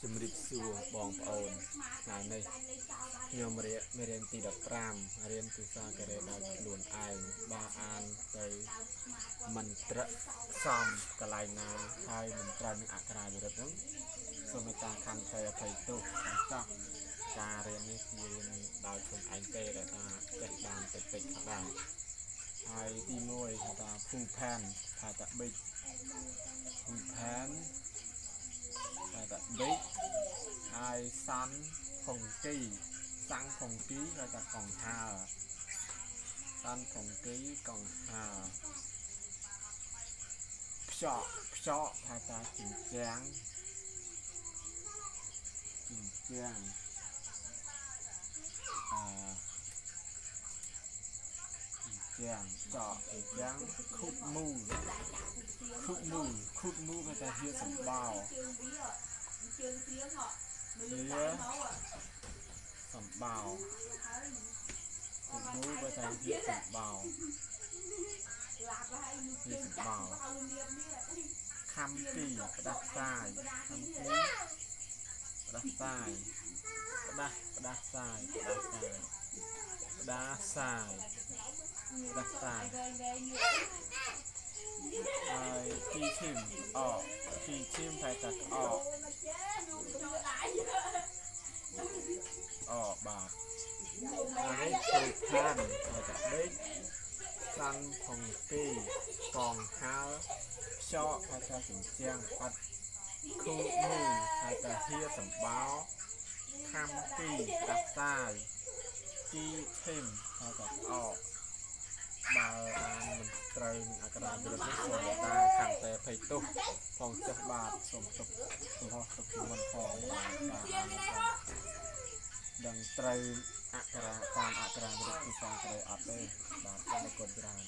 ជំរាបសួរបងប្អូនថ្ងៃនេះខ្ញុំរៀនទី15រៀនភាសាកូរ៉េដោយខ្លួនឯងបើអានទៅមិនត្រឹកសមកន្លែងណាហើយមិនត្រូវនឹងអក្ខរាវិរុទ្ធហ្នឹងសូមមេត្តាខន្តីអភ័យទោសចោះការរៀននេះជារៀនដោយខ្លួនឯងទេដែលថាចេះបានតិចៗខ្លះដែរហើយទី1គេថាភូផានថាតាប៊ិចភូផានថាតាប៊ិចហើយសាន់ផុងគីសាំងផុងគីហើយតាកងហើសាន់ផុងគីកងហើខ្យក់ថាតាជញ្ជាំងអឺជញ្ជាំងចកជញ្ជាំងខុតមូគេថាហៀសម្បោហៀសម្បោខុតមូគេថាហៀសម្បោខំពីផ្ដាសាយខំពីផ្ដាសាយផ្ដាសាយហើយទីឈឹមតែតាក្អកបាទហើយទៅខានហើយតាដេកសាន់ផុងគីកងហើខ្យក់ហើយតាជញ្ជាំងអត់ខូមូហើយតាហៀសម្បោខំពីផ្ដាសាយទីឈឹមហើយតាក្អកបើអានមិនត្រូវនឹងអក្ខរាវិរុទ្ធនេះសូមមេត្តាខន្តីអភ័យទោសផងចុះបាទសូមទុកចំហទុកពីមុនផងបាទអានដឹងត្រូវអក្ខរាតាមអក្ខរាវិរុទ្ធភាសាកូរ៉េអត់ទេបាទសូមអរគុណច្រើន